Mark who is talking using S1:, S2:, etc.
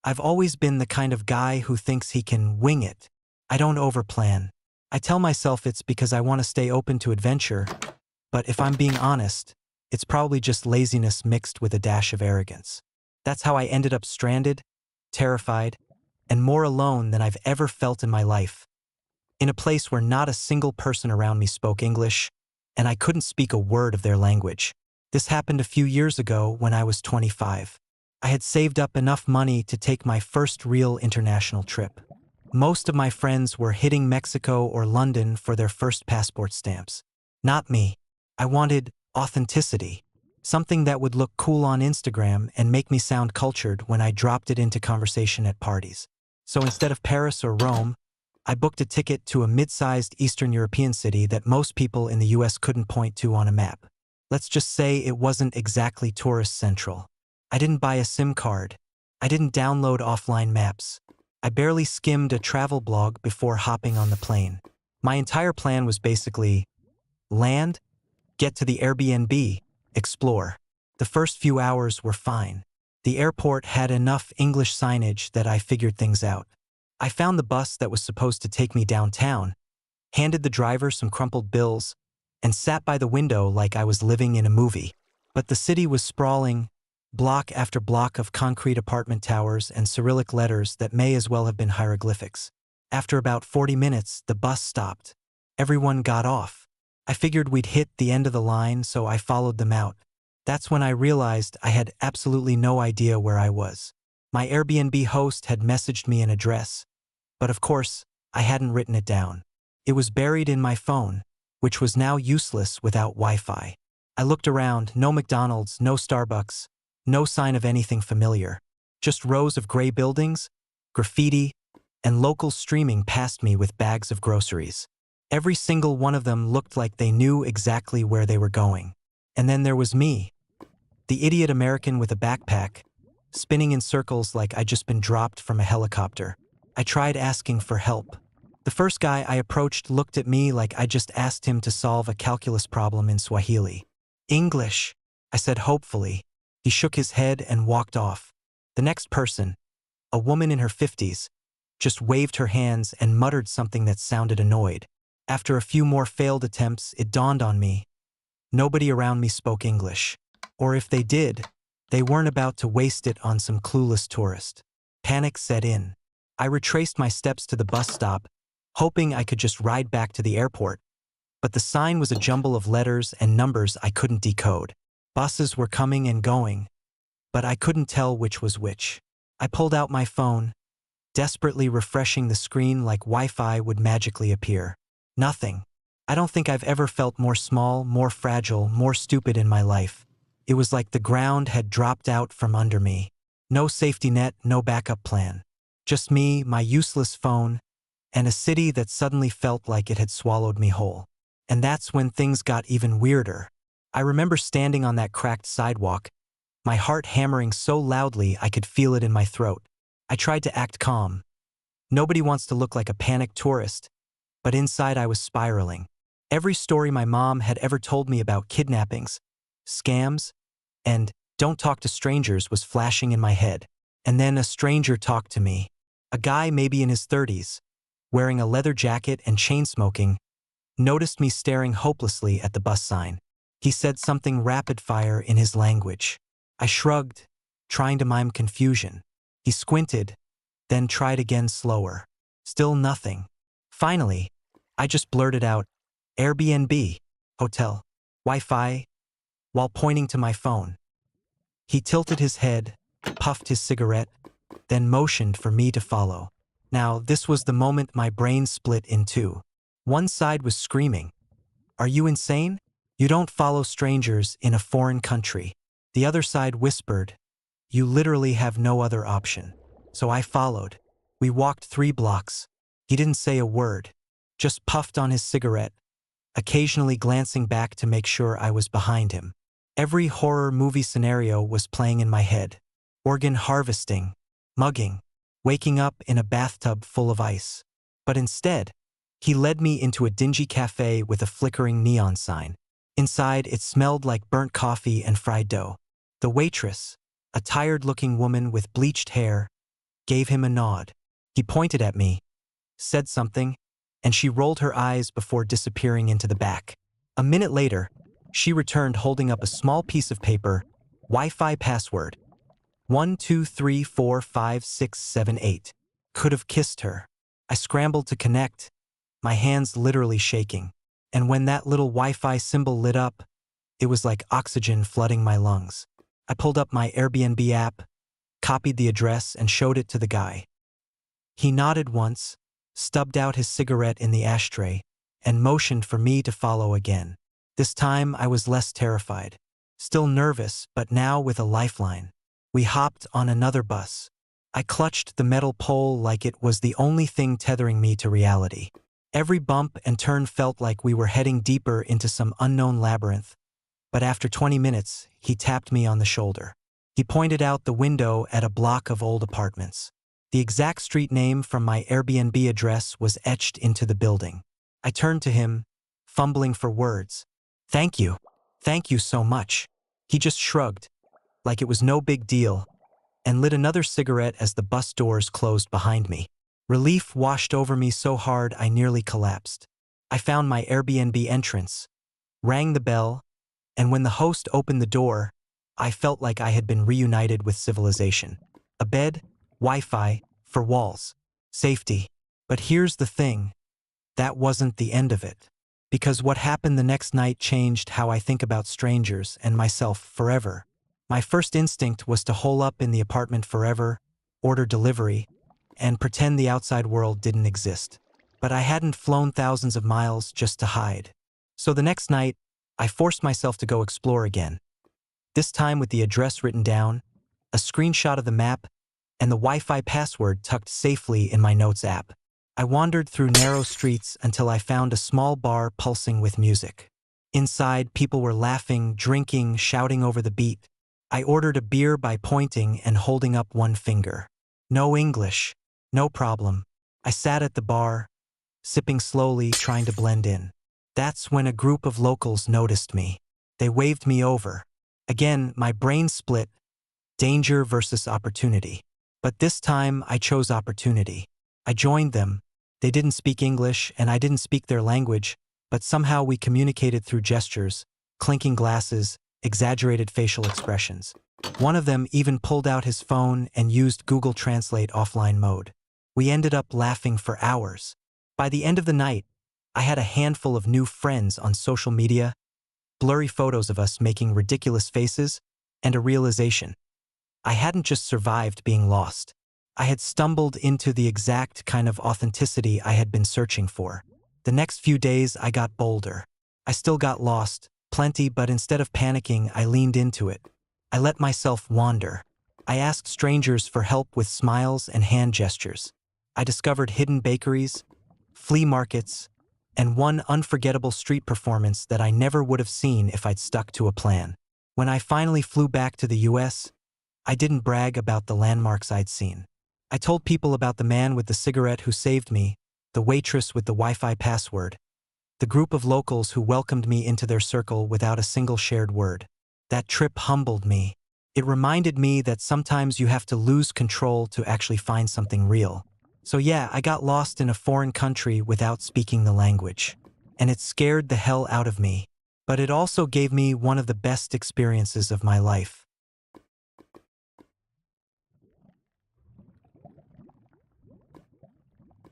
S1: I've always been the kind of guy who thinks he can wing it. I don't overplan. I tell myself it's because I want to stay open to adventure, but if I'm being honest, it's probably just laziness mixed with a dash of arrogance. That's how I ended up stranded, terrified, and more alone than I've ever felt in my life. In a place where not a single person around me spoke English, and I couldn't speak a word of their language. This happened a few years ago when I was 25. I had saved up enough money to take my first real international trip. Most of my friends were hitting Mexico or London for their first passport stamps. Not me. I wanted authenticity, something that would look cool on Instagram and make me sound cultured when I dropped it into conversation at parties. So instead of Paris or Rome, I booked a ticket to a mid-sized Eastern European city that most people in the US couldn't point to on a map. Let's just say it wasn't exactly tourist central. I didn't buy a SIM card. I didn't download offline maps. I barely skimmed a travel blog before hopping on the plane. My entire plan was basically land, get to the Airbnb, explore. The first few hours were fine. The airport had enough English signage that I figured things out. I found the bus that was supposed to take me downtown, handed the driver some crumpled bills, and sat by the window like I was living in a movie. But the city was sprawling, block after block of concrete apartment towers and Cyrillic letters that may as well have been hieroglyphics. After about 40 minutes, the bus stopped. Everyone got off. I figured we'd hit the end of the line, so I followed them out. That's when I realized I had absolutely no idea where I was. My Airbnb host had messaged me an address, but of course, I hadn't written it down. It was buried in my phone, which was now useless without Wi-Fi. I looked around, no McDonald's, no Starbucks, no sign of anything familiar. Just rows of gray buildings, graffiti, and locals streaming past me with bags of groceries. Every single one of them looked like they knew exactly where they were going. And then there was me, the idiot American with a backpack, spinning in circles like I'd just been dropped from a helicopter. I tried asking for help. The first guy I approached looked at me like I just asked him to solve a calculus problem in Swahili. English, I said hopefully. He shook his head and walked off. The next person, a woman in her 50s, just waved her hands and muttered something that sounded annoyed. After a few more failed attempts, it dawned on me. Nobody around me spoke English. Or if they did, they weren't about to waste it on some clueless tourist. Panic set in. I retraced my steps to the bus stop, hoping I could just ride back to the airport. But the sign was a jumble of letters and numbers I couldn't decode. Buses were coming and going, but I couldn't tell which was which. I pulled out my phone, desperately refreshing the screen like Wi-Fi would magically appear. Nothing. I don't think I've ever felt more small, more fragile, more stupid in my life. It was like the ground had dropped out from under me. No safety net, no backup plan. Just me, my useless phone, and a city that suddenly felt like it had swallowed me whole. And that's when things got even weirder. I remember standing on that cracked sidewalk, my heart hammering so loudly I could feel it in my throat. I tried to act calm. Nobody wants to look like a panicked tourist, but inside I was spiraling. Every story my mom had ever told me about kidnappings, scams, and don't talk to strangers was flashing in my head. And then a stranger talked to me. A guy maybe in his 30s, wearing a leather jacket and chain-smoking, noticed me staring hopelessly at the bus sign. He said something rapid-fire in his language. I shrugged, trying to mime confusion. He squinted, then tried again slower. Still nothing. Finally, I just blurted out, Airbnb, hotel, Wi-Fi, while pointing to my phone. He tilted his head, puffed his cigarette, then motioned for me to follow. Now, this was the moment my brain split in two. One side was screaming, "Are you insane? You don't follow strangers in a foreign country." The other side whispered, "You literally have no other option." So I followed. We walked 3 blocks. He didn't say a word, just puffed on his cigarette, occasionally glancing back to make sure I was behind him. Every horror movie scenario was playing in my head. Organ harvesting, mugging, waking up in a bathtub full of ice. But instead, he led me into a dingy cafe with a flickering neon sign. Inside, it smelled like burnt coffee and fried dough. The waitress, a tired-looking woman with bleached hair, gave him a nod. He pointed at me, said something, and she rolled her eyes before disappearing into the back. A minute later, she returned holding up a small piece of paper, Wi-Fi password, 123456778. Could have kissed her. I scrambled to connect, my hands literally shaking. And when that little Wi-Fi symbol lit up, it was like oxygen flooding my lungs. I pulled up my Airbnb app, copied the address, and showed it to the guy. He nodded once, stubbed out his cigarette in the ashtray, and motioned for me to follow again. This time I was less terrified. Still nervous, but now with a lifeline. We hopped on another bus. I clutched the metal pole like it was the only thing tethering me to reality. Every bump and turn felt like we were heading deeper into some unknown labyrinth, but after 20 minutes, he tapped me on the shoulder. He pointed out the window at a block of old apartments. The exact street name from my Airbnb address was etched into the building. I turned to him, fumbling for words. "Thank you. Thank you so much." He just shrugged, like it was no big deal, and lit another cigarette as the bus doors closed behind me. Relief washed over me so hard I nearly collapsed. I found my Airbnb entrance, rang the bell, and when the host opened the door, I felt like I had been reunited with civilization. A bed, Wi-Fi, for walls, safety. But here's the thing, that wasn't the end of it. Because what happened the next night changed how I think about strangers and myself forever. My first instinct was to hole up in the apartment forever, order delivery, and pretend the outside world didn't exist. But I hadn't flown thousands of miles just to hide. So the next night, I forced myself to go explore again. This time with the address written down, a screenshot of the map, and the Wi-Fi password tucked safely in my notes app. I wandered through narrow streets until I found a small bar pulsing with music. Inside, people were laughing, drinking, shouting over the beat. I ordered a beer by pointing and holding up one finger. No English. No problem. I sat at the bar, sipping slowly, trying to blend in. That's when a group of locals noticed me. They waved me over. Again, my brain split, danger versus opportunity. But this time, I chose opportunity. I joined them. They didn't speak English, and I didn't speak their language, but somehow we communicated through gestures, clinking glasses, exaggerated facial expressions. One of them even pulled out his phone and used Google Translate offline mode. We ended up laughing for hours. By the end of the night, I had a handful of new friends on social media, blurry photos of us making ridiculous faces, and a realization. I hadn't just survived being lost. I had stumbled into the exact kind of authenticity I had been searching for. The next few days, I got bolder. I still got lost, plenty, but instead of panicking, I leaned into it. I let myself wander. I asked strangers for help with smiles and hand gestures. I discovered hidden bakeries, flea markets, and one unforgettable street performance that I never would have seen if I'd stuck to a plan. When I finally flew back to the US, I didn't brag about the landmarks I'd seen. I told people about the man with the cigarette who saved me, the waitress with the Wi-Fi password, the group of locals who welcomed me into their circle without a single shared word. That trip humbled me. It reminded me that sometimes you have to lose control to actually find something real. So yeah, I got lost in a foreign country without speaking the language. And it scared the hell out of me. But it also gave me one of the best experiences of my life.